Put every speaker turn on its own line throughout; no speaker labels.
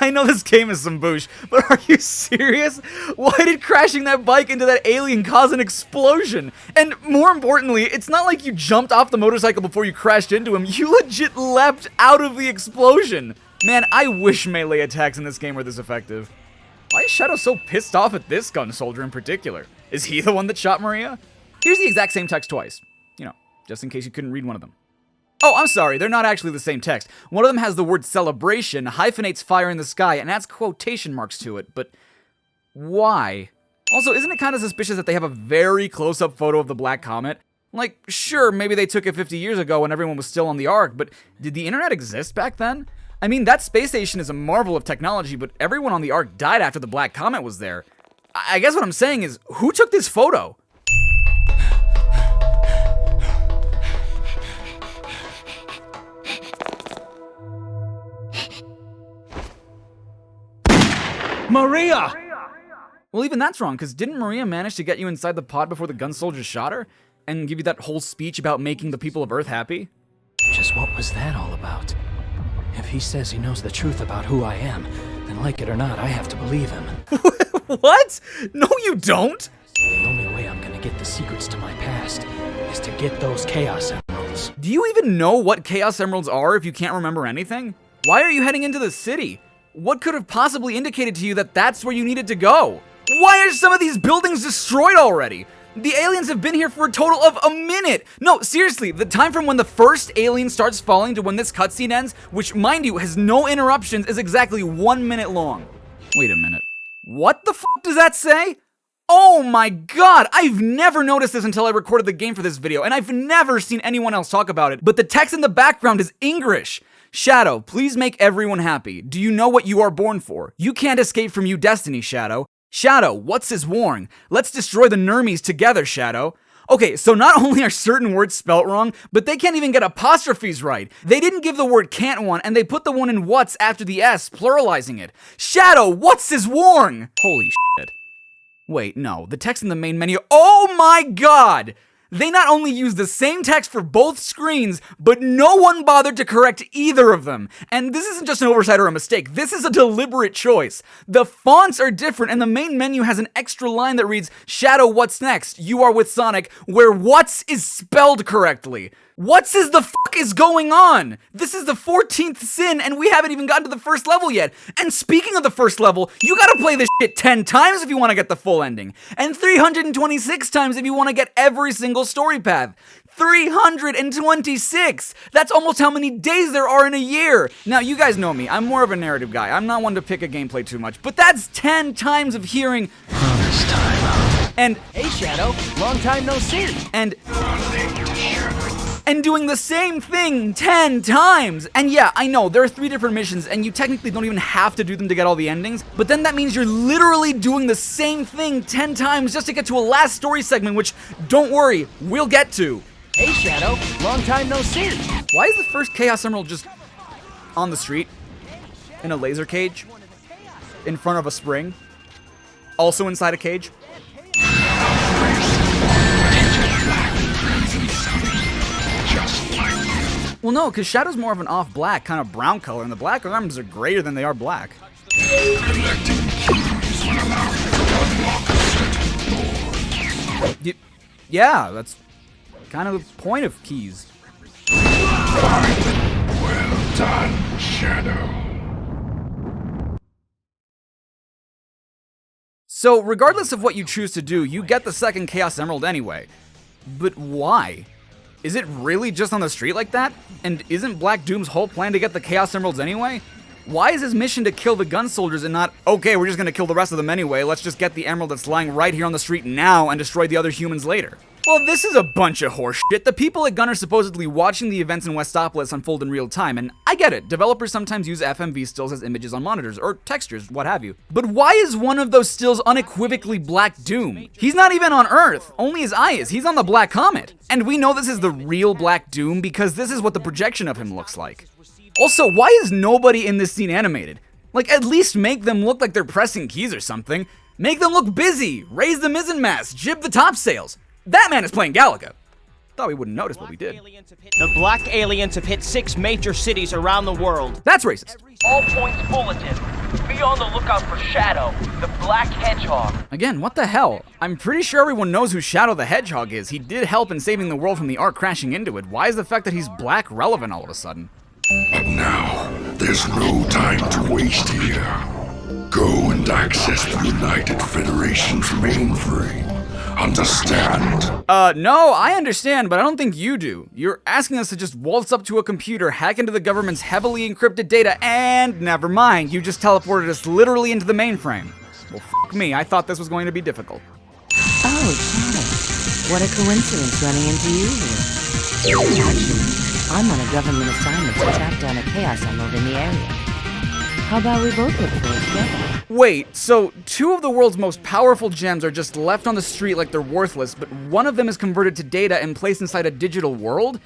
I know this game is some boosh, but are you serious? Why did crashing that bike into that alien cause an explosion? And more importantly, it's not like you jumped off the motorcycle before you crashed into him. You legit leapt out of the explosion. Man, I wish melee attacks in this game were this effective. Why is Shadow so pissed off at this gun soldier in particular? Is he the one that shot Maria? Here's the exact same text twice. You know, just in case you couldn't read one of them. Oh, I'm sorry, they're not actually the same text. One of them has the word celebration, hyphenates fire in the sky, and adds quotation marks to it, but why? Also, isn't it kind of suspicious that they have a very close-up photo of the Black Comet? Like, sure, maybe they took it 50 years ago when everyone was still on the Ark, but did the internet exist back then? I mean, that space station is a marvel of technology, but everyone on the Ark died after the Black Comet was there. I guess what I'm saying is, who took this photo?
Maria!
Well, even that's wrong, because didn't Maria manage to get you inside the pod before the gun soldiers shot her? And give you that whole speech about making the people of Earth happy?
Just what was that all about? If he says he knows the truth about who I am, then like it or not, I have to believe him.
What? No, you don't!
The only way I'm gonna get the secrets to my past is to get those Chaos Emeralds.
Do you even know what Chaos Emeralds are if you can't remember anything? Why are you heading into the city? What could have possibly indicated to you that that's where you needed to go? Why are some of these buildings destroyed already? The aliens have been here for a total of a minute! No, seriously, the time from when the first alien starts falling to when this cutscene ends, which, mind you, has no interruptions, is exactly 1 minute long. Wait a minute. What the f*** does that say? Oh my god, I've never noticed this until I recorded the game for this video, and I've never seen anyone else talk about it, but the text in the background is English. Shadow, please make everyone happy. Do you know what you are born for? You can't escape from you destiny, Shadow. Shadow, what's his warn? Let's destroy the Nermies together, Shadow. Okay, so not only are certain words spelt wrong, but they can't even get apostrophes right. They didn't give the word can't one, and they put the one in what's after the S, pluralizing it. Shadow, what's his warn? Holy shit. Wait, no, the text in the main menu. Oh my god! They not only used the same text for both screens, but no one bothered to correct either of them. And this isn't just an oversight or a mistake, this is a deliberate choice. The fonts are different, and the main menu has an extra line that reads, Shadow, what's next? You are with Sonic, where what's is spelled correctly. What's is the fuck is going on? This is the 14th sin, and we haven't even gotten to the first level yet. And speaking of the first level, you gotta play this shit 10 times if you want to get the full ending. And 326 times if you want to get every single story path. 326! That's almost how many days there are in a year! Now, you guys know me, I'm more of a narrative guy. I'm not one to pick a gameplay too much, but that's 10 times of hearing
Promise time.
And
hey Shadow, long time no see.
And doing the same thing 10 times! And yeah, I know, there are 3 different missions, and you technically don't even have to do them to get all the endings, but then that means you're literally doing the same thing 10 times just to get to a last story segment, which, don't worry, we'll get to.
Hey Shadow, long time no see.
Why is the first Chaos Emerald just on the street? In a laser cage? In front of a spring? Also inside a cage? Well, no, because Shadow's more of an off-black, kind of brown color, and the black arms are grayer than they are black. Yeah, that's kind of the point of keys.
Well done, Shadow.
So, regardless of what you choose to do, you get the second Chaos Emerald anyway. But why? Is it really just on the street like that? And isn't Black Doom's whole plan to get the Chaos Emeralds anyway? Why is his mission to kill the gun soldiers and not, okay, we're just gonna kill the rest of them anyway, let's just get the emerald that's lying right here on the street now and destroy the other humans later? Well, this is a bunch of horse shit. The people at Gunn are supposedly watching the events in Westopolis unfold in real time, and I get it, developers sometimes use FMV stills as images on monitors, or textures, what have you. But why is one of those stills unequivocally Black Doom? He's not even on Earth, only his eye is, he's on the Black Comet. And we know this is the real Black Doom because this is what the projection of him looks like. Also, why is nobody in this scene animated? Like, at least make them look like they're pressing keys or something. Make them look busy, raise the mizzen mast, jib the topsails. That man is playing Galaga. Thought we wouldn't notice, but we did.
The black aliens have hit 6 major cities around the world.
That's racist.
All points bulletin. Be on the lookout for Shadow, the black hedgehog.
Again, what the hell? I'm pretty sure everyone knows who Shadow the Hedgehog is. He did help in saving the world from the Ark crashing into it. Why is the fact that he's black relevant all of a sudden?
But now, there's no time to waste here. Go and access the United Federation's mainframe. Understand?
No, I understand, but I don't think you do. You're asking us to just waltz up to a computer, hack into the government's heavily encrypted data, and never mind, you just teleported us literally into the mainframe. Well, f*** me, I thought this was going to be difficult.
Oh, Shadow. What a coincidence running into you here. Actually, I'm on a government assignment to track down a Chaos Emerald in the area. How about we both look for it together?
Wait, so 2 of the world's most powerful gems are just left on the street like they're worthless, but one of them is converted to data and placed inside a digital world?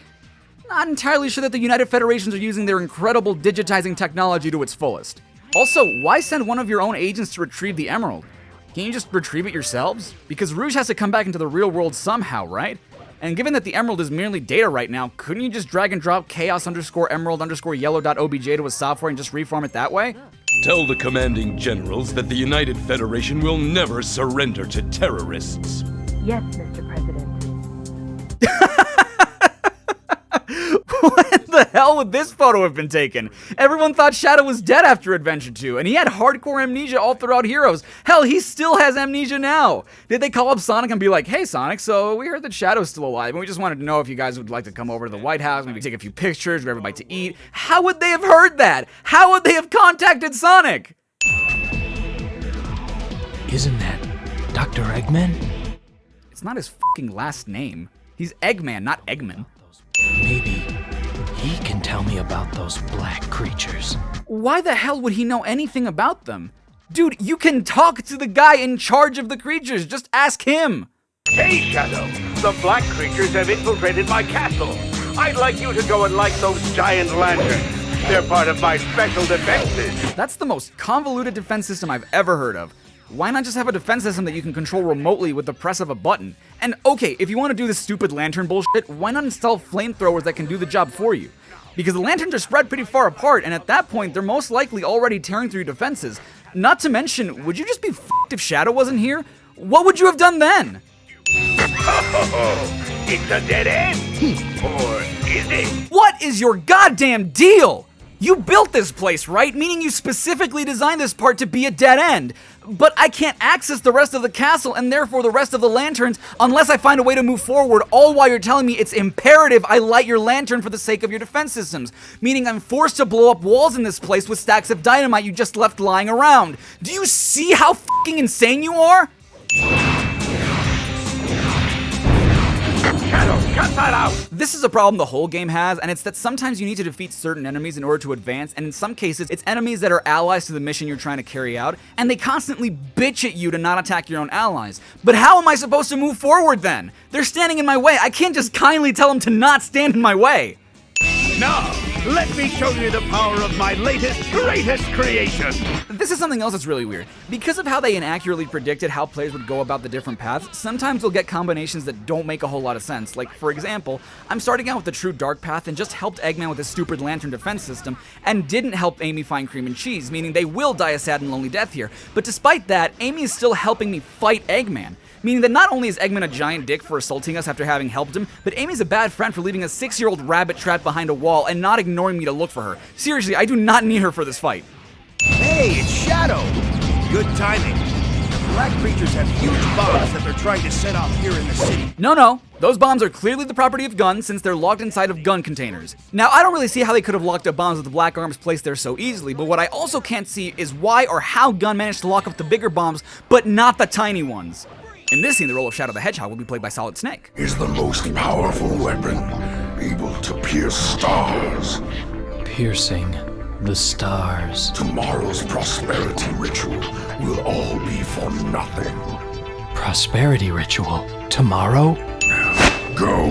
Not entirely sure that the United Federations are using their incredible digitizing technology to its fullest. Also, why send one of your own agents to retrieve the emerald? Can't you just retrieve it yourselves? Because Rouge has to come back into the real world somehow, right? And given that the emerald is merely data right now, couldn't you just drag and drop chaos_emerald_yellow.obj to a software and just reform it that way?
Tell the commanding generals that the United Federation will never surrender to terrorists.
Yes, Mr. President.
When the hell would this photo have been taken? Everyone thought Shadow was dead after Adventure 2, and he had hardcore amnesia all throughout Heroes. Hell, he still has amnesia now. Did they call up Sonic and be like, hey Sonic, so we heard that Shadow's still alive, and we just wanted to know if you guys would like to come over to the White House, maybe take a few pictures, grab a bite to eat. How would they have heard that? How would they have contacted Sonic?
Isn't that Dr. Eggman?
It's not his fucking last name. He's Eggman, not Eggman.
Maybe he can tell me about those black creatures.
Why the hell would he know anything about them? Dude, you can talk to the guy in charge of the creatures. Just ask him.
Hey, Shadow! The black creatures have infiltrated my castle. I'd like you to go and light those giant lanterns. They're part of my special defenses.
That's the most convoluted defense system I've ever heard of. Why not just have a defense system that you can control remotely with the press of a button? And okay, if you want to do this stupid lantern bullshit, why not install flamethrowers that can do the job for you? Because the lanterns are spread pretty far apart, and at that point, they're most likely already tearing through your defenses. Not to mention, would you just be f***ed if Shadow wasn't here? What would you have done then?
Oh, it's a dead end! Or is it?
What is your goddamn deal? You built this place, right? Meaning you specifically designed this part to be a dead end. But I can't access the rest of the castle and therefore the rest of the lanterns unless I find a way to move forward, all while you're telling me it's imperative I light your lantern for the sake of your defense systems. Meaning I'm forced to blow up walls in this place with stacks of dynamite you just left lying around. Do you see how fucking insane you are?
Shadow, cut that out!
This is a problem the whole game has, and it's that sometimes you need to defeat certain enemies in order to advance, and in some cases, it's enemies that are allies to the mission you're trying to carry out, and they constantly bitch at you to not attack your own allies. But how am I supposed to move forward then? They're standing in my way. I can't just kindly tell them to not stand in my way.
Now, let me show you the power of my latest, greatest creation!
This is something else that's really weird. Because of how they inaccurately predicted how players would go about the different paths, sometimes you'll get combinations that don't make a whole lot of sense. Like, for example, I'm starting out with the true dark path and just helped Eggman with his stupid lantern defense system, and didn't help Amy find cream and cheese, meaning they will die a sad and lonely death here. But despite that, Amy is still helping me fight Eggman. Meaning that not only is Eggman a giant dick for assaulting us after having helped him, but Amy's a bad friend for leaving a 6-year-old rabbit trapped behind a wall and not ignoring me to look for her. Seriously, I do not need her for this fight.
Hey, it's Shadow! Good timing. The black creatures have huge bombs that they're trying to set off here in the city.
No, those bombs are clearly the property of guns since they're locked inside of gun containers. Now, I don't really see how they could have locked up bombs with the black arms placed there so easily, but what I also can't see is why or how Gun managed to lock up the bigger bombs, but not the tiny ones. In this scene, the role of Shadow the Hedgehog will be played by Solid Snake.
Is the most powerful weapon able to pierce stars.
Piercing the stars.
Tomorrow's prosperity ritual will all be for nothing.
Prosperity ritual? Tomorrow?
Go!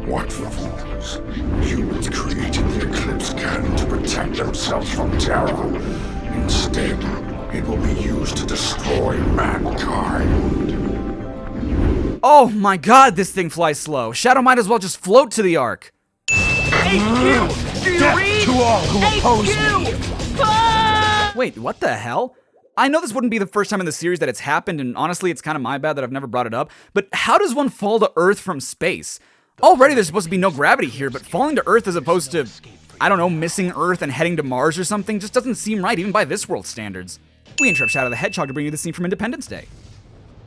What fools. Humans created the Eclipse Cannon to protect themselves from terror. Instead, it will be used to destroy mankind.
Oh my god, this thing flies slow. Shadow might as well just float to the Ark.
HQ! Do you read?
To all who oppose me.
Ah!
Wait, what the hell? I know this wouldn't be the first time in the series that it's happened, and honestly, it's kind of my bad that I've never brought it up, but how does one fall to Earth from space? Already there's supposed to be no gravity here, but falling to Earth as opposed to, I don't know, missing Earth and heading to Mars or something just doesn't seem right even by this world standards. We interrupt Shadow the Hedgehog to bring you the scene from Independence Day.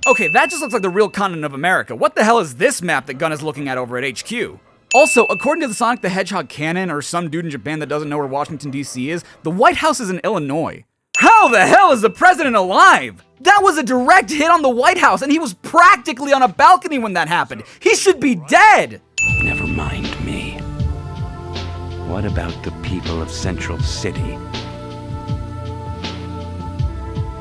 Okay, that just looks like the real continent of America. What the hell is this map that Gunn is looking at over at HQ? Also, according to the Sonic the Hedgehog canon, or some dude in Japan that doesn't know where Washington, D.C. is, the White House is in Illinois. How the hell is the president alive? That was a direct hit on the White House, and he was practically on a balcony when that happened. He should be dead!
Never mind me. What about the people of Central City?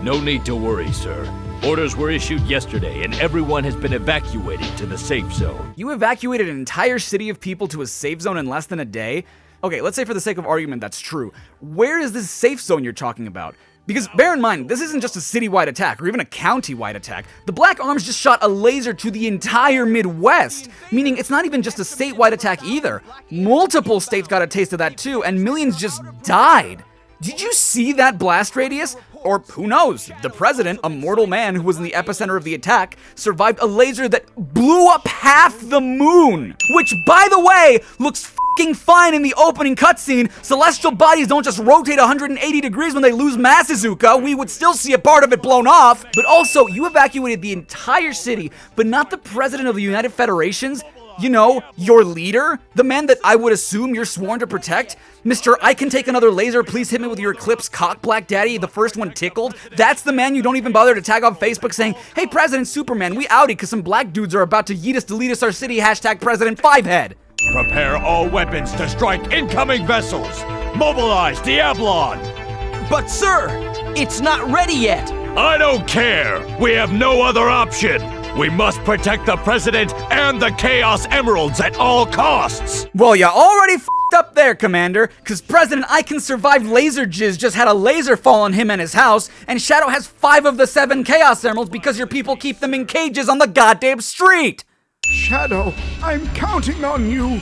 No need to worry, sir. Orders were issued yesterday, and everyone has been evacuated to the safe zone.
You evacuated an entire city of people to a safe zone in less than a day? Okay, let's say for the sake of argument that's true. Where is this safe zone you're talking about? Because bear in mind, this isn't just a citywide attack or even a county-wide attack. The Black Arms just shot a laser to the entire Midwest, meaning it's not even just a statewide attack either. Multiple states got a taste of that too, and millions just died. Did you see that blast radius? Or who knows, the president, a mortal man who was in the epicenter of the attack, survived a laser that blew up half the moon. Which, by the way, looks f***ing fine in the opening cutscene. Celestial bodies don't just rotate 180 degrees when they lose mass, Izuka. We would still see a part of it blown off. But also, you evacuated the entire city, but not the president of the United Federations. You know, your leader? The man that I would assume you're sworn to protect? Mr. I can take another laser, please hit me with your Eclipse cock, Black Daddy, the first one tickled? That's the man you don't even bother to tag on Facebook saying, hey, President Superman, we outie because some black dudes are about to yeet us, delete us, our city, hashtag President Fivehead.
Prepare all weapons to strike incoming vessels. Mobilize Diablon.
But sir, it's not ready yet.
I don't care. We have no other option. We must protect the president and the Chaos Emeralds at all costs.
Well, you already f***ed up there, Commander, because President I Can Survive Laser Jizz just had a laser fall on him and his house, and Shadow has 5 of the 7 Chaos Emeralds because your people keep them in cages on the goddamn street.
Shadow, I'm counting on you.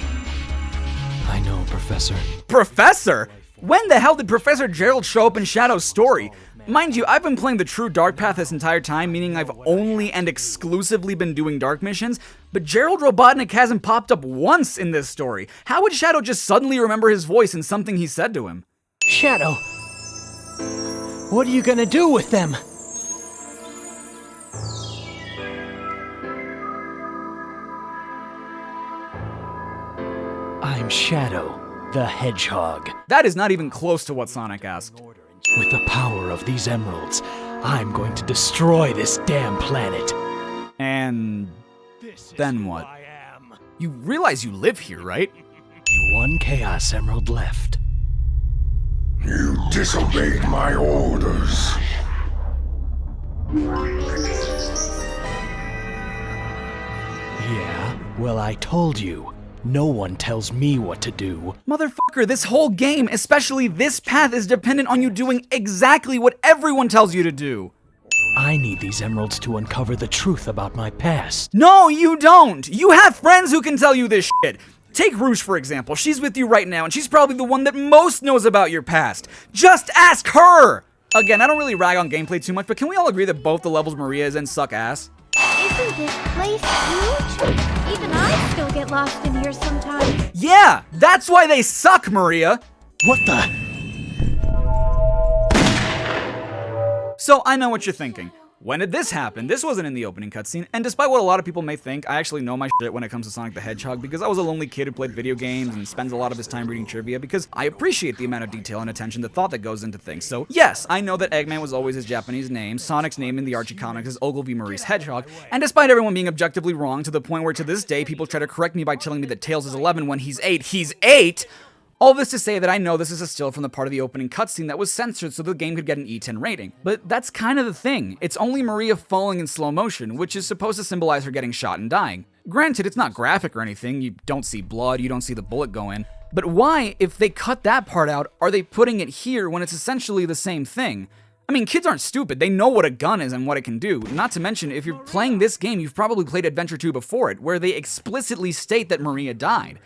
I know, Professor.
Professor? When the hell did Professor Gerald show up in Shadow's story? Mind you, I've been playing the true Dark Path this entire time, meaning I've only and exclusively been doing Dark missions, but Gerald Robotnik hasn't popped up once in this story. How would Shadow just suddenly remember his voice and something he said to him?
Shadow, what are you gonna do with them? I'm Shadow, the Hedgehog.
That is not even close to what Sonic asked.
With the power of these emeralds, I'm going to destroy this damn planet.
And then what? You realize you live here, right?
One Chaos Emerald left.
You disobeyed my orders.
Yeah, well, I told you. No one tells me what to do.
Motherfucker, this whole game, especially this path, is dependent on you doing exactly what everyone tells you to do.
I need these emeralds to uncover the truth about my past.
No, you don't! You have friends who can tell you this shit! Take Rouge, for example. She's with you right now, and she's probably the one that most knows about your past. Just ask her! Again, I don't really rag on gameplay too much, but can we all agree that both the levels Maria is in suck ass?
Isn't this place huge? Even I still get lost in here sometimes.
Yeah! That's why they suck, Maria!
What the?
So, I know what you're thinking. When did this happen? This wasn't in the opening cutscene, and despite what a lot of people may think, I actually know my shit when it comes to Sonic the Hedgehog because I was a lonely kid who played video games and spends a lot of his time reading trivia because I appreciate the amount of detail and attention, the thought that goes into things. So yes, I know that Eggman was always his Japanese name, Sonic's name in the Archie comics is Ogilvy Maurice Hedgehog, and despite everyone being objectively wrong to the point where to this day people try to correct me by telling me that Tails is 11 when he's 8, all this to say that I know this is a still from the part of the opening cutscene that was censored so the game could get an E10 rating. But that's kind of the thing. It's only Maria falling in slow motion, which is supposed to symbolize her getting shot and dying. Granted, it's not graphic or anything, you don't see blood, you don't see the bullet go in. But why, if they cut that part out, are they putting it here when it's essentially the same thing? I mean, kids aren't stupid. They know what a gun is and what it can do. Not to mention, if you're playing this game, you've probably played Adventure 2 before it, where they explicitly state that Maria died.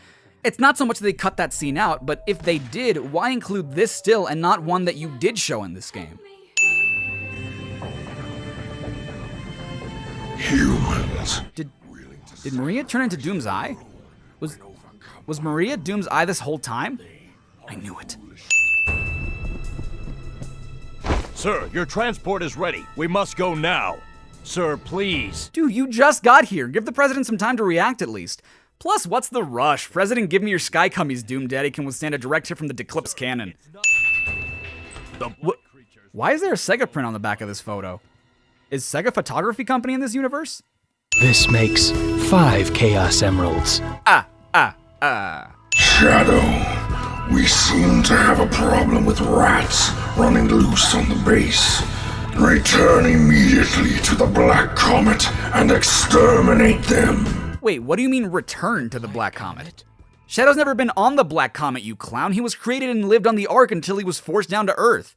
It's not so much that they cut that scene out, but if they did, why include this still and not one that you did show in this game?
Humans.
Did Maria turn into Doom's Eye? Was Maria Doom's Eye this whole time? I knew it.
Sir, your transport is ready. We must go now. Sir, please.
Dude, you just got here. Give the president some time to react at least. Plus, what's the rush? President, give me your sky cummies, Doom Daddy can withstand a direct hit from the Declipse cannon. Why is there a Sega print on the back of this photo? Is Sega Photography Company in this universe?
This makes 5 Chaos Emeralds.
Shadow, we seem to have a problem with rats running loose on the base. Return immediately to the Black Comet and exterminate them.
Wait, what do you mean return to the Black Comet? Shadow's never been on the Black Comet, you clown. He was created and lived on the Ark until he was forced down to Earth.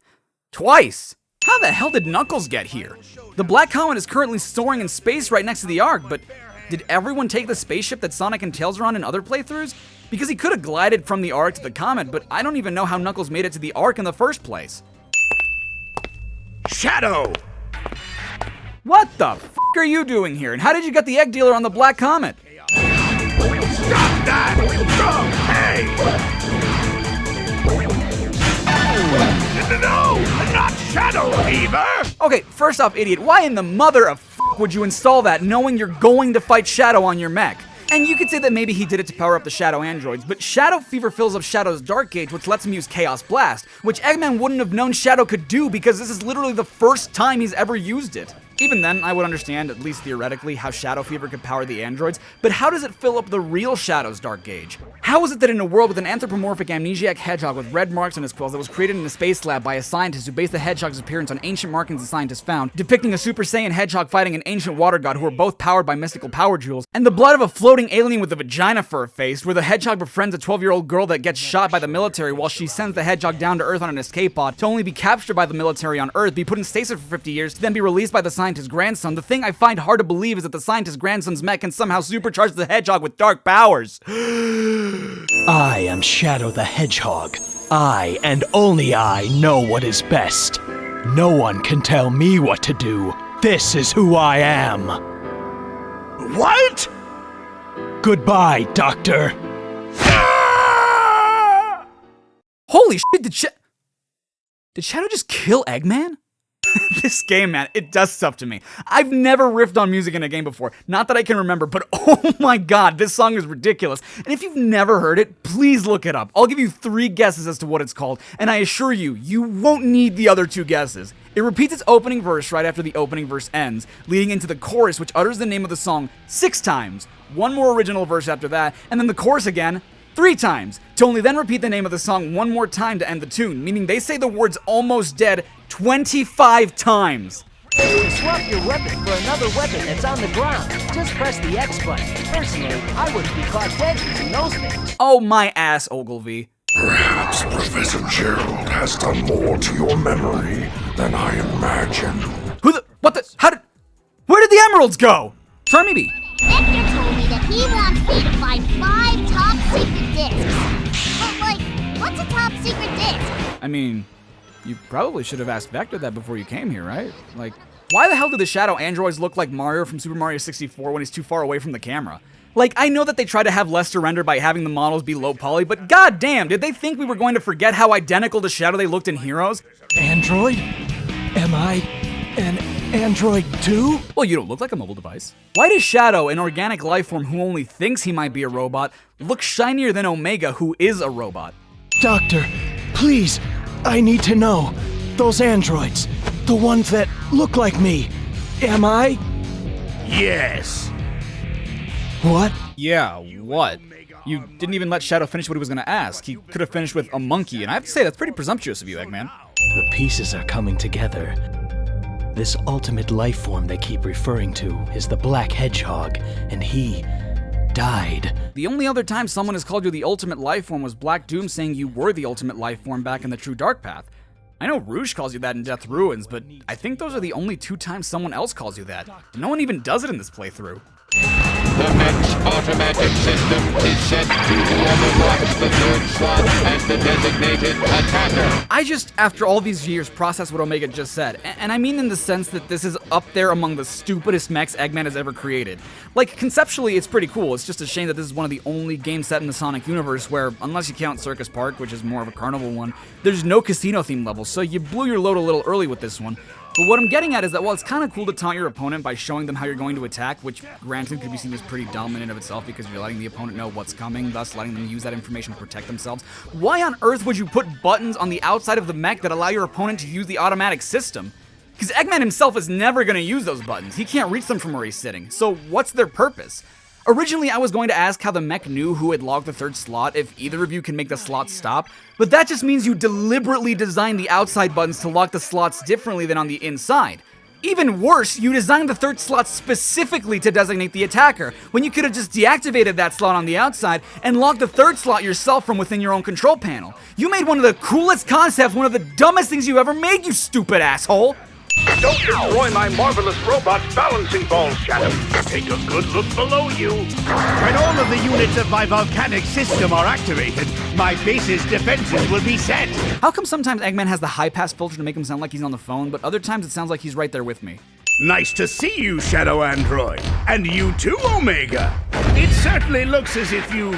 Twice! How the hell did Knuckles get here? The Black Comet is currently soaring in space right next to the Ark, but did everyone take the spaceship that Sonic and Tails are on in other playthroughs? Because he could have glided from the Ark to the Comet, but I don't even know how Knuckles made it to the Ark in the first place.
Shadow!
What the f*** are you doing here, and how did you get the egg dealer on the Black Comet?
Stop that! Hey! No! Not Shadow Fever!
Okay, first off, idiot, why in the mother of f*** would you install that knowing you're going to fight Shadow on your mech? And you could say that maybe he did it to power up the Shadow androids, but Shadow Fever fills up Shadow's Dark Gauge, which lets him use Chaos Blast, which Eggman wouldn't have known Shadow could do because this is literally the first time he's ever used it. Even then, I would understand, at least theoretically, how Shadow Fever could power the androids, but how does it fill up the real Shadow's Dark Gauge? How is it that in a world with an anthropomorphic amnesiac hedgehog with red marks on his quills that was created in a space lab by a scientist who based the hedgehog's appearance on ancient markings the scientist found, depicting a Super Saiyan hedgehog fighting an ancient water god who are both powered by mystical power jewels, and the blood of a floating alien with a vagina for a face, where the hedgehog befriends a 12-year-old girl that gets shot by the military while she sends the hedgehog down to Earth on an escape pod to only be captured by the military on Earth, be put in stasis for 50 years, to then be released by the scientist's grandson. The thing I find hard to believe is that the scientist's grandson's mech can somehow supercharge the hedgehog with dark powers.
I am Shadow the Hedgehog. I, and only I, know what is best. No one can tell me what to do. This is who I am.
What?
Goodbye, Doctor.
Holy shit, did Shadow just kill Eggman? This game, man, it does stuff to me. I've never riffed on music in a game before. Not that I can remember, but oh my god, this song is ridiculous. And if you've never heard it, please look it up. I'll give you 3 guesses as to what it's called, and I assure you, you won't need the other 2 guesses. It repeats its opening verse right after the opening verse ends, leading into the chorus, which utters the name of the song 6 times. 1 more original verse after that, and then the chorus again 3 times, to only then repeat the name of the song 1 more time to end the tune, meaning they say the words almost dead 25 times.
To swap your weapon for another weapon that's on the ground, just press the X button. Personally, I wouldn't be caught dead using those things.
Oh my ass, Ogilvy.
Perhaps Professor Gerald has done more to your memory than I imagined.
Where did the emeralds go? Try maybe.
Vector told me that he wants me to find 5 top secret discs. But like, what's a top secret disc?
I mean, you probably should have asked Vector that before you came here, right? Like, why the hell do the Shadow androids look like Mario from Super Mario 64 when he's too far away from the camera? Like, I know that they try to have less to render by having the models be low poly, but goddamn, did they think we were going to forget how identical to Shadow they looked in Heroes?
Android? Am I an android too?
Well, you don't look like a mobile device. Why does Shadow, an organic life form who only thinks he might be a robot, look shinier than Omega, who is a robot?
Doctor, please, I need to know. Those androids, the ones that look like me, am I?
Yes.
What?
Yeah, what? You didn't even let Shadow finish what he was gonna ask. He could have finished with a monkey, and I have to say, that's pretty presumptuous of you, Eggman.
The pieces are coming together. This ultimate life form they keep referring to is the Black Hedgehog, and he died.
The only other time someone has called you the ultimate life form was Black Doom saying you were the ultimate life form back in the True Dark Path. I know Rouge calls you that in Death Ruins, but I think those are the only 2 times someone else calls you that. No one even does it in this playthrough.
The mech's automatic system is set to unlock the third slot as the designated attacker.
I just, after all these years, process what Omega just said, and I mean in the sense that this is up there among the stupidest mechs Eggman has ever created. Like, conceptually, it's pretty cool. It's just a shame that this is one of the only games set in the Sonic universe where, unless you count Circus Park, which is more of a carnival one, there's no casino-themed levels, so you blew your load a little early with this one. But what I'm getting at is that while it's kind of cool to taunt your opponent by showing them how you're going to attack, which granted could be seen as pretty dumb in and of itself because you're letting the opponent know what's coming, thus letting them use that information to protect themselves, why on earth would you put buttons on the outside of the mech that allow your opponent to use the automatic system? Because Eggman himself is never going to use those buttons. He can't reach them from where he's sitting. So what's their purpose? Originally, I was going to ask how the mech knew who had logged the third slot, if either of you can make the slot stop, but that just means you deliberately designed the outside buttons to lock the slots differently than on the inside. Even worse, you designed the third slot specifically to designate the attacker, when you could have just deactivated that slot on the outside and locked the third slot yourself from within your own control panel. You made one of the coolest concepts, one of the dumbest things you ever made, you stupid asshole!
Don't destroy my marvelous robot's balancing ball, Shadow. Take a good look below you.
When all of the units of my volcanic system are activated, my base's defenses will be set.
How come sometimes Eggman has the high-pass filter to make him sound like he's on the phone, but other times it sounds like he's right there with me?
Nice to see you, Shadow Android. And you too, Omega. It certainly looks as if you've,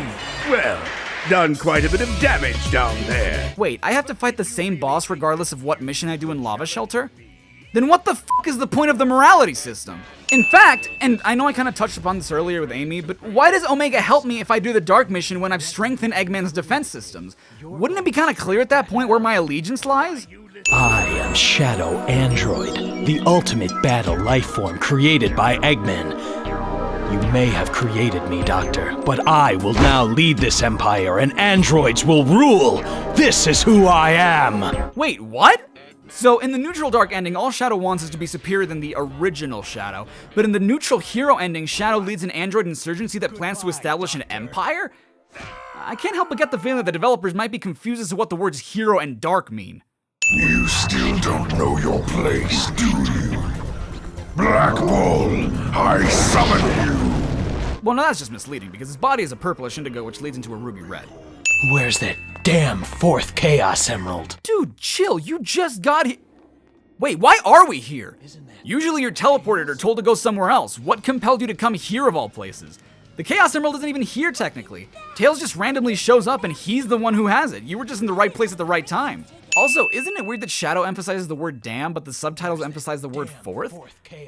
well, done quite a bit of damage down there.
Wait, I have to fight the same boss regardless of what mission I do in Lava Shelter? Then what the fuck is the point of the morality system? In fact, and I know I kind of touched upon this earlier with Amy, but why does Omega help me if I do the Dark mission when I've strengthened Eggman's defense systems? Wouldn't it be kind of clear at that point where my allegiance lies?
I am Shadow Android, the ultimate battle life form created by Eggman. You may have created me, Doctor, but I will now lead this empire and androids will rule! This is who I am!
Wait, what? So, in the neutral Dark ending, all Shadow wants is to be superior than the original Shadow, but in the neutral Hero ending, Shadow leads an android insurgency that plans to establish an empire? I can't help but get the feeling that the developers might be confused as to what the words Hero and Dark mean.
You still don't know your place, do you? Black Bull, I summon you!
Well, no, that's just misleading, because his body is a purplish indigo, which leads into a ruby red.
Where's that damn fourth Chaos Emerald?
Dude, chill, you just got here. Wait, why are we here? Usually you're teleported or told to go somewhere else. What compelled you to come here of all places? The Chaos Emerald isn't even here technically. Tails just randomly shows up and he's the one who has it. You were just in the right place at the right time. Also, isn't it weird that Shadow emphasizes the word damn, but the subtitles emphasize the word fourth?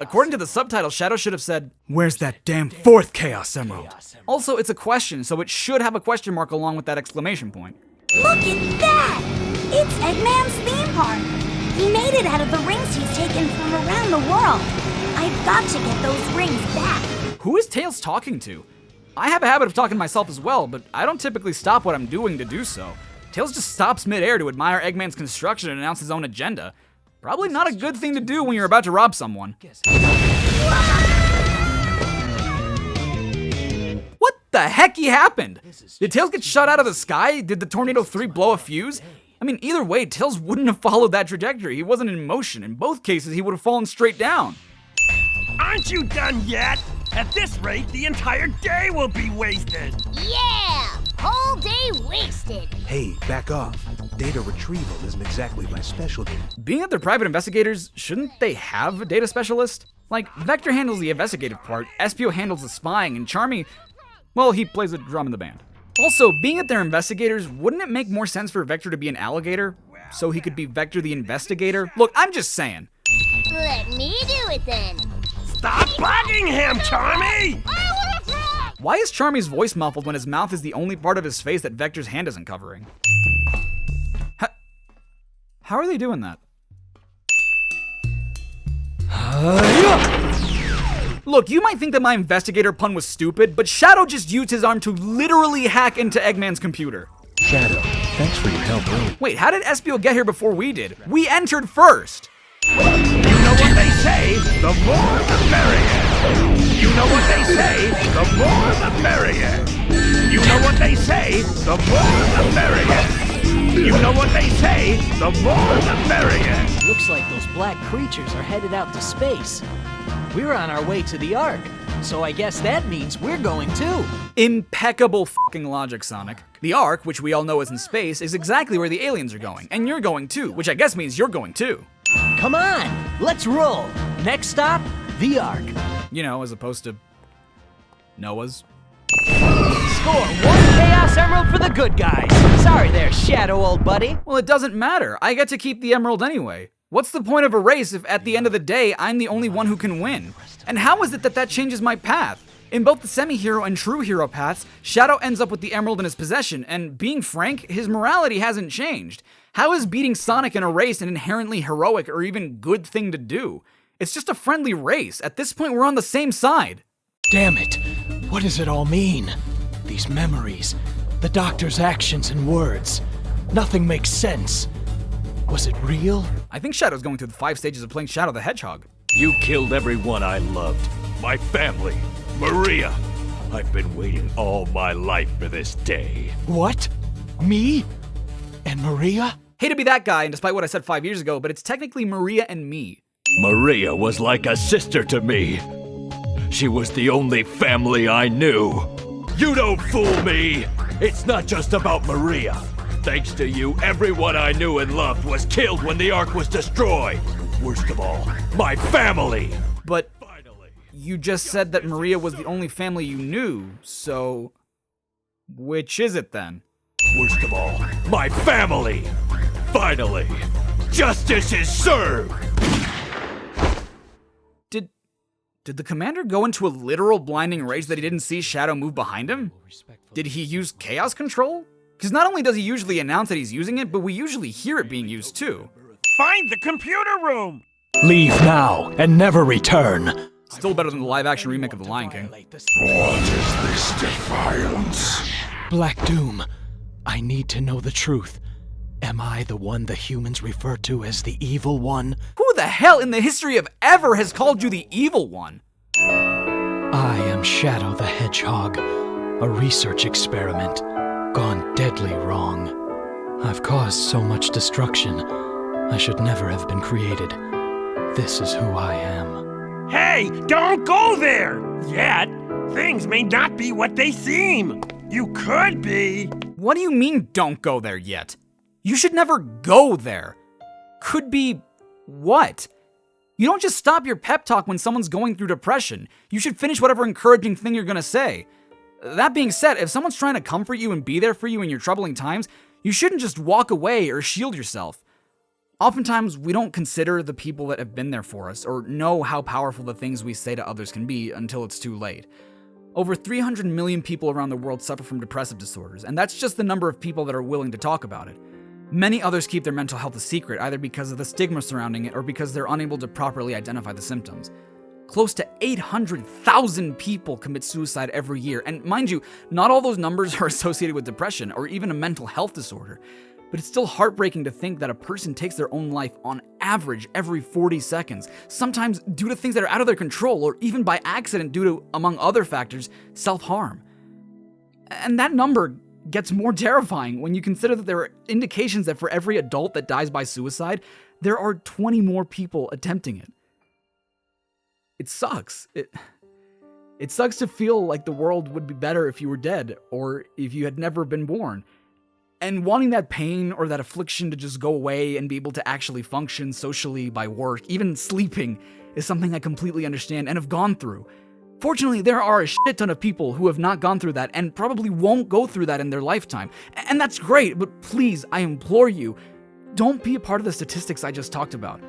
According to the subtitles, Shadow should have said, "Where's that damn fourth Chaos Emerald?" Also, it's a question, so it should have a question mark along with that exclamation point.
Look at that! It's Eggman's theme park. He made it out of the rings he's taken from around the world. I've got to get those rings back.
Who is Tails talking to? I have a habit of talking to myself as well, but I don't typically stop what I'm doing to do so. Tails just stops mid-air to admire Eggman's construction and announce his own agenda. Probably not a good thing to do when you're about to rob someone. What the heck happened? Did Tails get shot out of the sky? Did the Tornado 3 blow a fuse? I mean, either way, Tails wouldn't have followed that trajectory. He wasn't in motion. In both cases, he would have fallen straight down.
Aren't you done yet? At this rate, the entire day will be wasted.
Yeah! Whole day wasted.
Hey, back off. Data retrieval isn't exactly my specialty.
Being that they're private investigators, shouldn't they have a data specialist? Like, Vector handles the investigative part, Espio handles the spying, and Charmy, well, he plays a drum in the band. Also, being that they're investigators, wouldn't it make more sense for Vector to be an alligator? So he could be Vector the investigator? Look, I'm just saying.
Let me do it then.
Stop bugging him, Charmy!
Why is Charmy's voice muffled when his mouth is the only part of his face that Vector's hand isn't covering? How are they doing that? Look, you might think that my investigator pun was stupid, but Shadow just used his arm to literally hack into Eggman's computer.
Shadow, thanks for your help earlier.
Wait, how did Espio get here before we did? We entered first!
You know what they say, the more the merrier. You know what they say, the more the merrier. You know what they say, the more the merrier. You know what they say, the more the merrier.
Looks like those black creatures are headed out to space. We're on our way to the Ark, so I guess that means we're going too.
Impeccable fucking logic, Sonic. The Ark, which we all know is in space, is exactly where the aliens are going, and you're going too, which I guess means you're going too.
Come on, let's roll. Next stop, the Ark.
You know, as opposed to Noah's.
Score 1 Chaos Emerald for the good guys. Sorry there, Shadow, old buddy.
Well, it doesn't matter. I get to keep the emerald anyway. What's the point of a race if at the end of the day, I'm the only one who can win? And how is it that that changes my path? In both the semi-hero and true hero paths, Shadow ends up with the emerald in his possession, and being frank, his morality hasn't changed. How is beating Sonic in a race an inherently heroic or even good thing to do? It's just a friendly race. At this point, we're on the same side.
Damn it. What does it all mean? These memories, the doctor's actions and words. Nothing makes sense. Was it real?
I think Shadow's going through the 5 stages of playing Shadow the Hedgehog.
You killed everyone I loved. My family. Maria. I've been waiting all my life for this day.
What? Me? And Maria?
Hate to be that guy, and despite what I said 5 years ago, but it's technically Maria and me.
Maria was like a sister to me. She was the only family I knew. You don't fool me! It's not just about Maria. Thanks to you, everyone I knew and loved was killed when the Ark was destroyed. Worst of all, my family!
But you just said that Maria was the only family you knew, so which is it then?
Worst of all, my family! Finally, justice is served!
Did the commander go into a literal blinding rage that he didn't see Shadow move behind him? Did he use chaos control? Because not only does he usually announce that he's using it, but we usually hear it being used too.
Find the computer room!
Leave now and never return.
Still better than the live-action remake of The Lion King.
What is this defiance?
Black Doom, I need to know the truth. Am I the one the humans refer to as the evil one?
Who the hell in the history of ever has called you the evil one?
I am Shadow the Hedgehog, a research experiment gone deadly wrong. I've caused so much destruction. I should never have been created. This is who I am.
Hey, don't go there! Yet, things may not be what they seem. You could be.
What do you mean, don't go there yet? You should never go there. Could be what? You don't just stop your pep talk when someone's going through depression. You should finish whatever encouraging thing you're gonna say. That being said, if someone's trying to comfort you and be there for you in your troubling times, you shouldn't just walk away or shield yourself. Oftentimes, we don't consider the people that have been there for us or know how powerful the things we say to others can be until it's too late. Over 300 million people around the world suffer from depressive disorders, and that's just the number of people that are willing to talk about it. Many others keep their mental health a secret, either because of the stigma surrounding it or because they're unable to properly identify the symptoms. Close to 800,000 people commit suicide every year, and mind you, not all those numbers are associated with depression or even a mental health disorder. But it's still heartbreaking to think that a person takes their own life on average every 40 seconds, sometimes due to things that are out of their control or even by accident due to, among other factors, self-harm. And that number gets more terrifying when you consider that there are indications that for every adult that dies by suicide, there are 20 more people attempting it. It sucks. It sucks to feel like the world would be better if you were dead or if you had never been born. And wanting that pain or that affliction to just go away and be able to actually function socially by work, even sleeping, is something I completely understand and have gone through. Fortunately, there are a shit ton of people who have not gone through that and probably won't go through that in their lifetime. And that's great, but please, I implore you, don't be a part of the statistics I just talked about.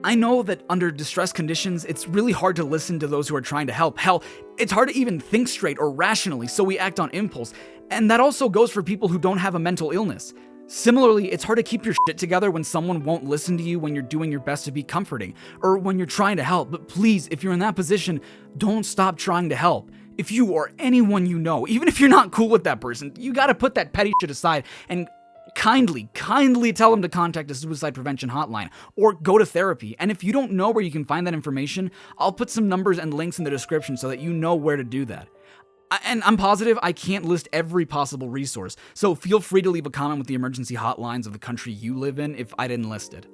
I know that under distressed conditions, it's really hard to listen to those who are trying to help. Hell, it's hard to even think straight or rationally, so we act on impulse. And that also goes for people who don't have a mental illness. Similarly, it's hard to keep your shit together when someone won't listen to you when you're doing your best to be comforting, or when you're trying to help. But please, if you're in that position, don't stop trying to help. If you or anyone you know, even if you're not cool with that person, you gotta put that petty shit aside and kindly tell them to contact a suicide prevention hotline or go to therapy. And if you don't know where you can find that information, I'll put some numbers and links in the description so that you know where to do that. And I'm positive I can't list every possible resource, so feel free to leave a comment with the emergency hotlines of the country you live in if I didn't list it.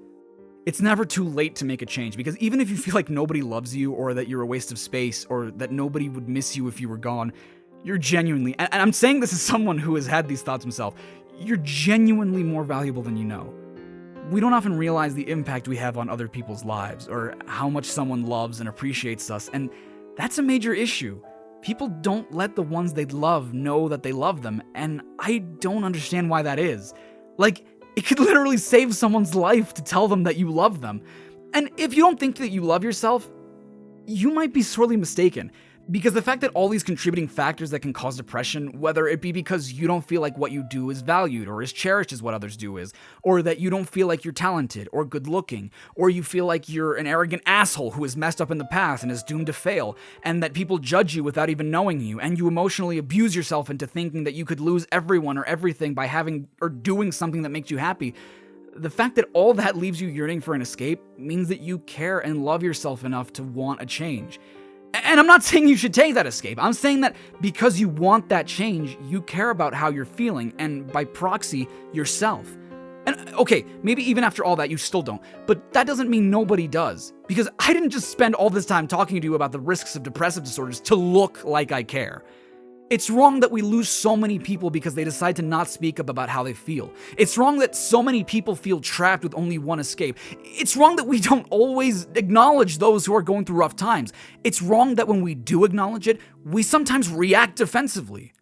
It's never too late to make a change, because even if you feel like nobody loves you, or that you're a waste of space, or that nobody would miss you if you were gone, you're genuinely, and I'm saying this as someone who has had these thoughts himself, you're genuinely more valuable than you know. We don't often realize the impact we have on other people's lives, or how much someone loves and appreciates us, and that's a major issue. People don't let the ones they love know that they love them, and I don't understand why that is. Like, it could literally save someone's life to tell them that you love them. And if you don't think that you love yourself, you might be sorely mistaken. Because the fact that all these contributing factors that can cause depression, whether it be because you don't feel like what you do is valued or is cherished as what others do is, or that you don't feel like you're talented or good looking, or you feel like you're an arrogant asshole who has messed up in the past and is doomed to fail, and that people judge you without even knowing you, and you emotionally abuse yourself into thinking that you could lose everyone or everything by having or doing something that makes you happy, the fact that all that leaves you yearning for an escape means that you care and love yourself enough to want a change. And I'm not saying you should take that escape. I'm saying that because you want that change, you care about how you're feeling, and by proxy, yourself. And okay, maybe even after all that, you still don't. But that doesn't mean nobody does. Because I didn't just spend all this time talking to you about the risks of depressive disorders to look like I care. It's wrong that we lose so many people because they decide to not speak up about how they feel. It's wrong that so many people feel trapped with only one escape. It's wrong that we don't always acknowledge those who are going through rough times. It's wrong that when we do acknowledge it, we sometimes react defensively.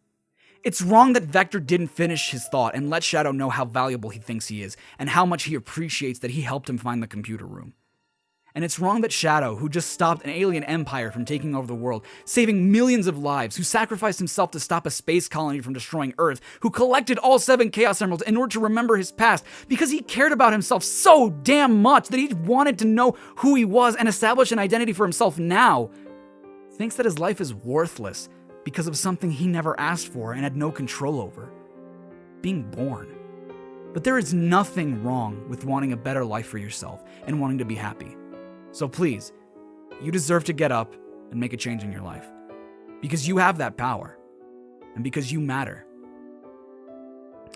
It's wrong that Vector didn't finish his thought and let Shadow know how valuable he thinks he is and how much he appreciates that he helped him find the computer room. And it's wrong that Shadow, who just stopped an alien empire from taking over the world, saving millions of lives, who sacrificed himself to stop a space colony from destroying Earth, who collected all 7 Chaos Emeralds in order to remember his past because he cared about himself so damn much that he wanted to know who he was and establish an identity for himself now, thinks that his life is worthless because of something he never asked for and had no control over: being born. But there is nothing wrong with wanting a better life for yourself and wanting to be happy. So please, you deserve to get up and make a change in your life. Because you have that power. And because you matter.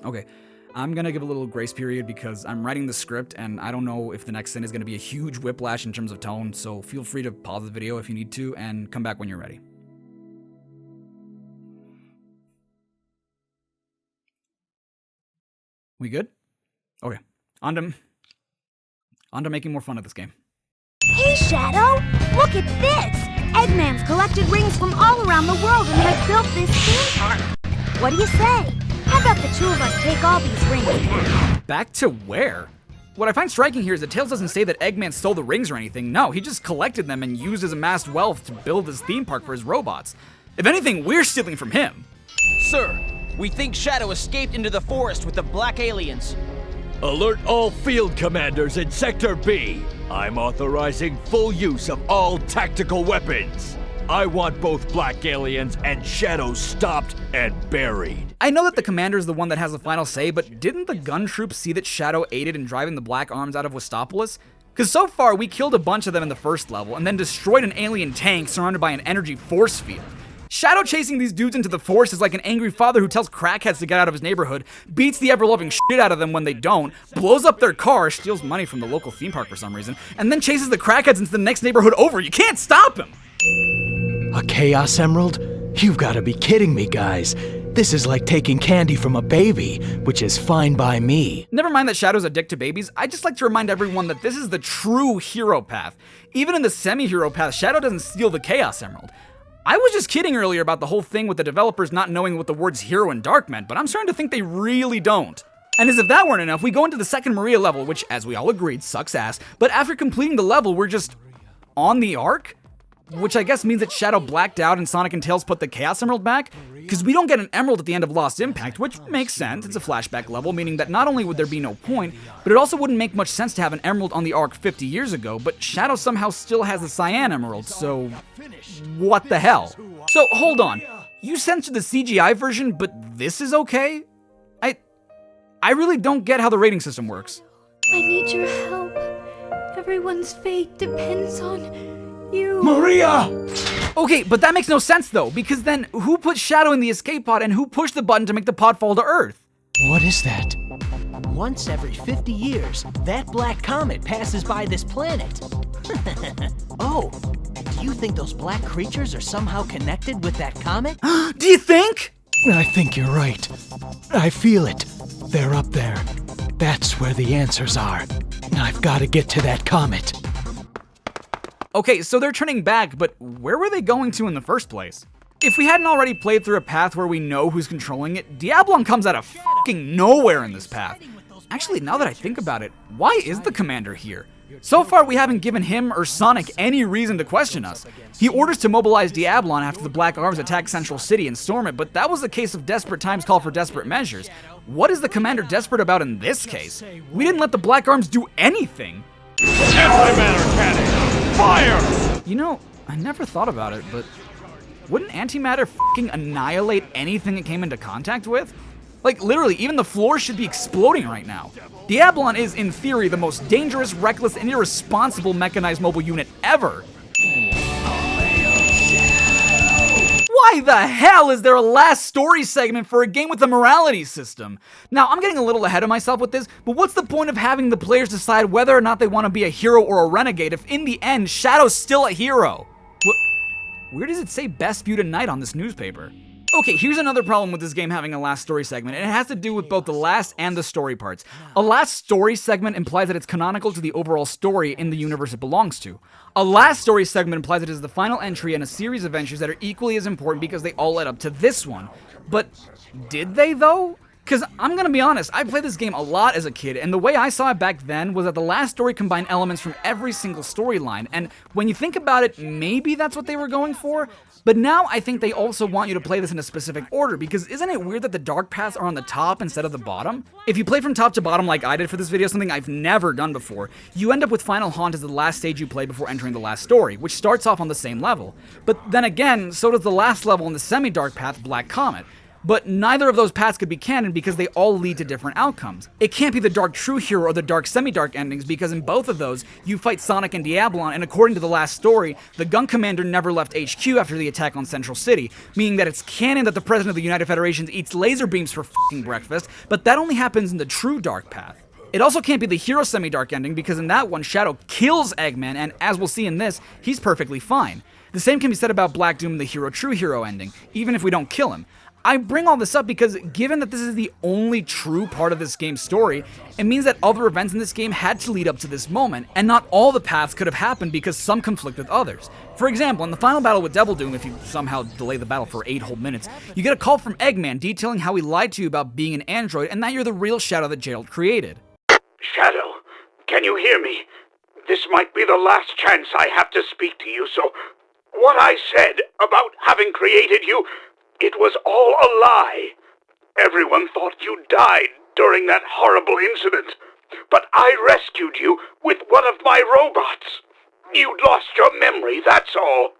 Okay, I'm gonna give a little grace period because I'm writing the script and I don't know if the next scene is gonna be a huge whiplash in terms of tone, so feel free to pause the video if you need to and come back when you're ready. We good? Okay, on to making more fun of this game.
Hey, Shadow! Look at this! Eggman's collected rings from all around the world and has built this theme park. What do you say? How about the two of us take all these rings now?
Back to where? What I find striking here is that Tails doesn't say that Eggman stole the rings or anything. No, he just collected them and used his amassed wealth to build his theme park for his robots. If anything, we're stealing from him.
Sir, we think Shadow escaped into the forest with the black aliens.
Alert all field commanders in Sector B. I'm authorizing full use of all tactical weapons. I want both black aliens and Shadow stopped and buried.
I know that the commander is the one that has the final say, but didn't the gun troops see that Shadow aided in driving the Black Arms out of Westopolis? Because so far, we killed a bunch of them in the first level, and then destroyed an alien tank surrounded by an energy force field. Shadow chasing these dudes into the forest is like an angry father who tells crackheads to get out of his neighborhood, beats the ever-loving shit out of them when they don't, blows up their car, steals money from the local theme park for some reason, and then chases the crackheads into the next neighborhood over. You can't stop him!
A Chaos Emerald? You've got to be kidding me, guys. This is like taking candy from a baby, which is fine by me.
Never mind that Shadow's a dick to babies, I just like to remind everyone that this is the true hero path. Even in the semi-hero path, Shadow doesn't steal the Chaos Emerald. I was just kidding earlier about the whole thing with the developers not knowing what the words hero and dark meant, but I'm starting to think they really don't. And as if that weren't enough, we go into the second Maria level, which, as we all agreed, sucks ass, but after completing the level, we're just on the Ark? Which I guess means that Shadow blacked out and Sonic and Tails put the Chaos Emerald back? Because we don't get an emerald at the end of Lost Impact, which makes sense. It's a flashback level, meaning that not only would there be no point, but it also wouldn't make much sense to have an emerald on the Ark 50 years ago, but Shadow somehow still has the Cyan Emerald, so what the hell? So hold on, you censored the CGI version, but this is okay? I really don't get how the rating system works.
I need your help. Everyone's fate depends on you.
Maria!
Okay, but that makes no sense though, because then who put Shadow in the escape pod and who pushed the button to make the pod fall to Earth?
What is that?
Once every 50 years, that black comet passes by this planet. Oh, do you think those black creatures are somehow connected with that comet?
Do you think?
I think you're right. I feel it. They're up there. That's where the answers are. I've got to get to that comet.
Okay, so they're turning back, but where were they going to in the first place? If we hadn't already played through a path where we know who's controlling it, Diablon comes out of fucking nowhere in this path. Actually, now that I think about it, why is the commander here? So far, we haven't given him or Sonic any reason to question us. He orders to mobilize Diablon after the Black Arms attack Central City and storm it, but that was a case of desperate times call for desperate measures. What is the commander desperate about in this case? We didn't let the Black Arms do anything.
Antimatter cannon! Fire!
You know, I never thought about it, but wouldn't antimatter fucking annihilate anything it came into contact with? Like, literally, even the floor should be exploding right now. Diablon is, in theory, the most dangerous, reckless, and irresponsible mechanized mobile unit ever. Why the hell is there a last story segment for a game with a morality system? Now, I'm getting a little ahead of myself with this, but what's the point of having the players decide whether or not they want to be a hero or a renegade if, in the end, Shadow's still a hero? Where does it say best viewed at night on this newspaper? Okay, here's another problem with this game having a last story segment, and it has to do with both the last and the story parts. A last story segment implies that it's canonical to the overall story in the universe it belongs to. A last story segment implies it is the final entry in a series of entries that are equally as important because they all led up to this one. But did they though? Because I'm gonna be honest, I played this game a lot as a kid, and the way I saw it back then was that the last story combined elements from every single storyline, and when you think about it, maybe that's what they were going for? But now I think they also want you to play this in a specific order, because isn't it weird that the dark paths are on the top instead of the bottom? If you play from top to bottom like I did for this video, something I've never done before, you end up with Final Haunt as the last stage you play before entering the last story, which starts off on the same level. But then again, so does the last level in the semi-dark path, Black Comet. But neither of those paths could be canon because they all lead to different outcomes. It can't be the Dark True Hero or the Dark Semi-Dark endings because in both of those, you fight Sonic and Diablon, and according to the last story, the gun commander never left HQ after the attack on Central City, meaning that it's canon that the president of the United Federation eats laser beams for f***ing breakfast, but that only happens in the true Dark Path. It also can't be the Hero Semi-Dark ending because in that one, Shadow kills Eggman, and as we'll see in this, he's perfectly fine. The same can be said about Black Doom and the Hero True Hero ending, even if we don't kill him. I bring all this up because given that this is the only true part of this game's story, it means that other events in this game had to lead up to this moment, and not all the paths could have happened because some conflict with others. For example, in the final battle with Devil Doom, if you somehow delay the battle for 8 whole minutes, you get a call from Eggman detailing how he lied to you about being an android and that you're the real Shadow that Gerald created.
Shadow, can you hear me? This might be the last chance I have to speak to you, so what I said about having created you, it was all a lie. Everyone thought you died during that horrible incident, but I rescued you with one of my robots. You lost your memory, that's all.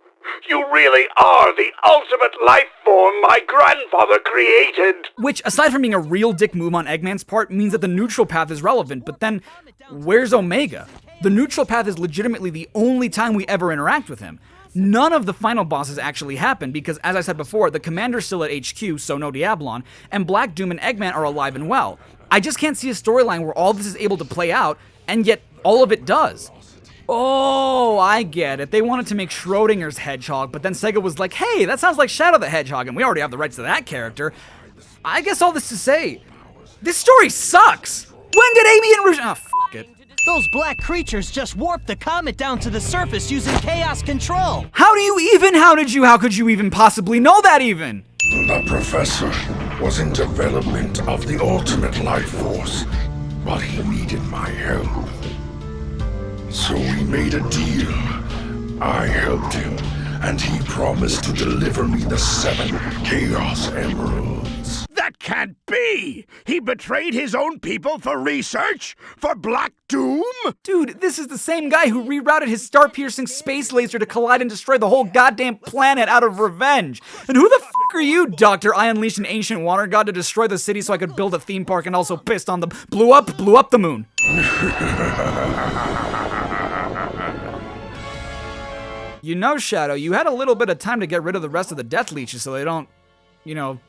You really are the ultimate life form my grandfather created.
Which, aside from being a real dick move on Eggman's part, means that the neutral path is relevant, but then, where's Omega? The neutral path is legitimately the only time we ever interact with him. None of the final bosses actually happen because, as I said before, the commander's still at HQ, so no Diablon, and Black Doom and Eggman are alive and well. I just can't see a storyline where all this is able to play out, and yet all of it does. Oh, I get it. They wanted to make Schrodinger's Hedgehog, but then Sega was like, hey, that sounds like Shadow the Hedgehog, and we already have the rights to that character. I guess all this to say, this story sucks! When did Amy and Rouge— oh, f*** it.
Those black creatures just warped the comet down to the surface using chaos control.
How could you even possibly know that even?
The professor was in development of the ultimate life force, but he needed my help. So we made a deal. I helped him, and he promised to deliver me the 7 Chaos Emeralds.
That can't be! He betrayed his own people for research? For Black Doom?
Dude, this is the same guy who rerouted his star-piercing space laser to collide and destroy the whole goddamn planet out of revenge. And who the f*** are you, Doctor? I unleashed an ancient water god to destroy the city so I could build a theme park and also pissed on the— blew up the moon. You know, Shadow, you had a little bit of time to get rid of the rest of the death leeches so they don't, you know,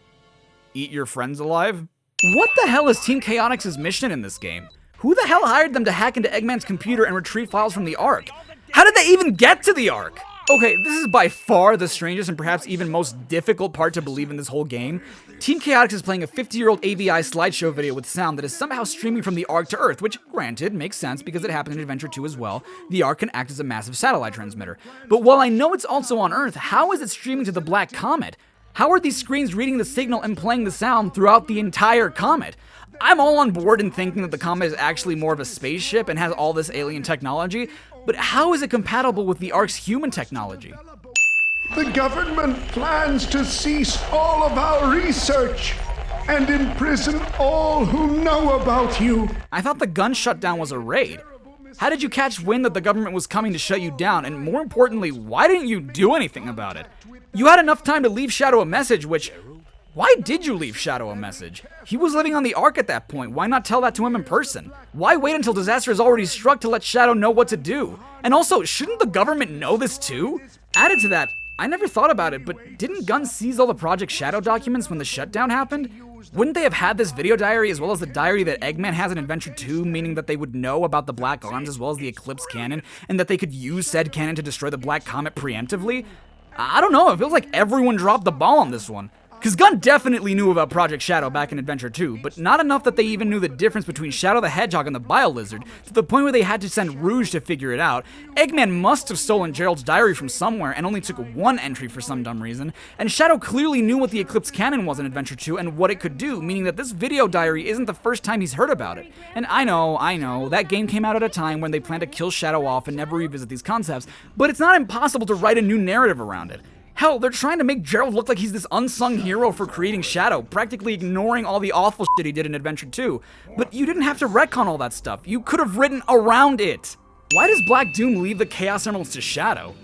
eat your friends alive. What the hell is Team Chaotix's mission in this game? Who the hell hired them to hack into Eggman's computer and retrieve files from the Ark? How did they even get to the Ark? Okay, this is by far the strangest and perhaps even most difficult part to believe in this whole game. Team Chaotix is playing a 50-year-old AVI slideshow video with sound that is somehow streaming from the Ark to Earth, which, granted, makes sense because it happened in Adventure 2 as well. The Ark can act as a massive satellite transmitter. But while I know it's also on Earth, how is it streaming to the Black Comet? How are these screens reading the signal and playing the sound throughout the entire comet? I'm all on board in thinking that the comet is actually more of a spaceship and has all this alien technology, but how is it compatible with the Ark's human technology?
The government plans to cease all of our research and imprison all who know about you.
I thought the gun shutdown was a raid. How did you catch wind that the government was coming to shut you down? And more importantly, why didn't you do anything about it? You had enough time to leave Shadow a message, which... Why did you leave Shadow a message? He was living on the Ark at that point. Why not tell that to him in person? Why wait until disaster has already struck to let Shadow know what to do? And also, shouldn't the government know this too? Added to that, I never thought about it, but didn't Gunn seize all the Project Shadow documents when the shutdown happened? Wouldn't they have had this video diary as well as the diary that Eggman has in Adventure 2, meaning that they would know about the Black Arms as well as the Eclipse Cannon, and that they could use said cannon to destroy the Black Comet preemptively? I don't know, it feels like everyone dropped the ball on this one. Because Gunn definitely knew about Project Shadow back in Adventure 2, but not enough that they even knew the difference between Shadow the Hedgehog and the Bio-Lizard, to the point where they had to send Rouge to figure it out. Eggman must have stolen Gerald's diary from somewhere and only took one entry for some dumb reason, and Shadow clearly knew what the Eclipse Cannon was in Adventure 2 and what it could do, meaning that this video diary isn't the first time he's heard about it. And I know, that game came out at a time when they planned to kill Shadow off and never revisit these concepts, but it's not impossible to write a new narrative around it. Hell, they're trying to make Gerald look like he's this unsung hero for creating Shadow, practically ignoring all the awful shit he did in Adventure 2. But you didn't have to retcon all that stuff. You could have written around it. Why does Black Doom leave the Chaos Emeralds to Shadow?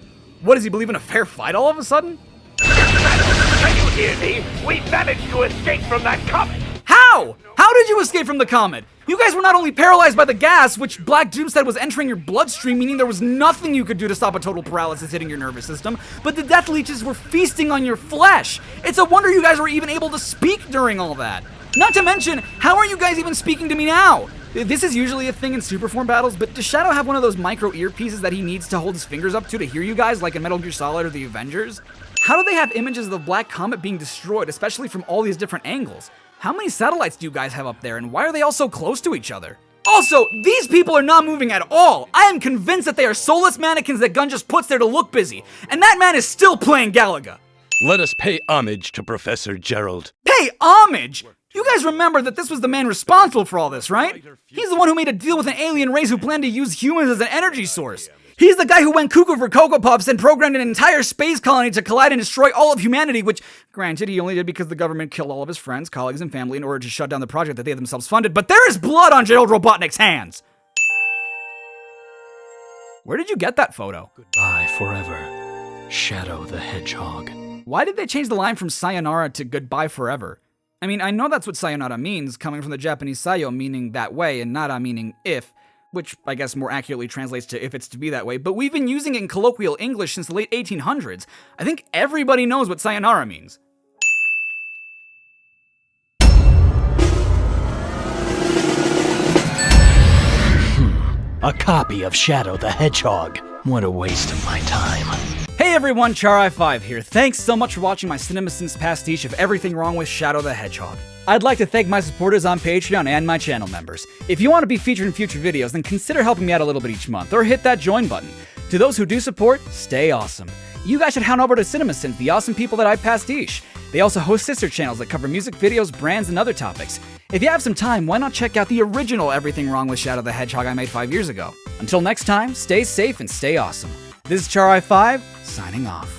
What, does he believe in a fair fight all of a sudden?
Can you hear me? We managed to escape from that comet!
How? How did you escape from the comet? You guys were not only paralyzed by the gas, which Black Doom said was entering your bloodstream, meaning there was nothing you could do to stop a total paralysis hitting your nervous system, but the death leeches were feasting on your flesh. It's a wonder you guys were even able to speak during all that. Not to mention, how are you guys even speaking to me now? This is usually a thing in Superform battles, but does Shadow have one of those micro earpieces that he needs to hold his fingers up to hear you guys, like in Metal Gear Solid or the Avengers? How do they have images of the Black Comet being destroyed, especially from all these different angles? How many satellites do you guys have up there, and why are they all so close to each other? Also, these people are not moving at all. I am convinced that they are soulless mannequins that Gunn just puts there to look busy, and that man is still playing Galaga.
Let us pay homage to Professor Gerald.
Pay homage? You guys remember that this was the man responsible for all this, right? He's the one who made a deal with an alien race who planned to use humans as an energy source. He's the guy who went cuckoo for Cocoa Puffs and programmed an entire space colony to collide and destroy all of humanity, which, granted, he only did because the government killed all of his friends, colleagues, and family in order to shut down the project that they themselves funded, but there is blood on Gerald Robotnik's hands! Where did you get that photo?
Goodbye forever, Shadow the Hedgehog.
Why did they change the line from sayonara to goodbye forever? I mean, I know that's what sayonara means, coming from the Japanese sayo meaning that way and nara meaning if, which I guess more accurately translates to if it's to be that way, but we've been using it in colloquial English since the late 1800s. I think everybody knows what sayonara means.
A copy of Shadow the Hedgehog. What a waste of my time.
Hey everyone, Charai5 here. Thanks so much for watching my CINEMASINS pastiche of everything wrong with Shadow the Hedgehog. I'd like to thank my supporters on Patreon and my channel members. If you want to be featured in future videos, then consider helping me out a little bit each month, or hit that join button. To those who do support, stay awesome. You guys should head on over to CINEMASINS, the awesome people that I pastiche. They also host sister channels that cover music, videos, brands, and other topics. If you have some time, why not check out the original Everything Wrong with Shadow the Hedgehog I made 5 years ago. Until next time, stay safe and stay awesome. This is Charai5, signing off.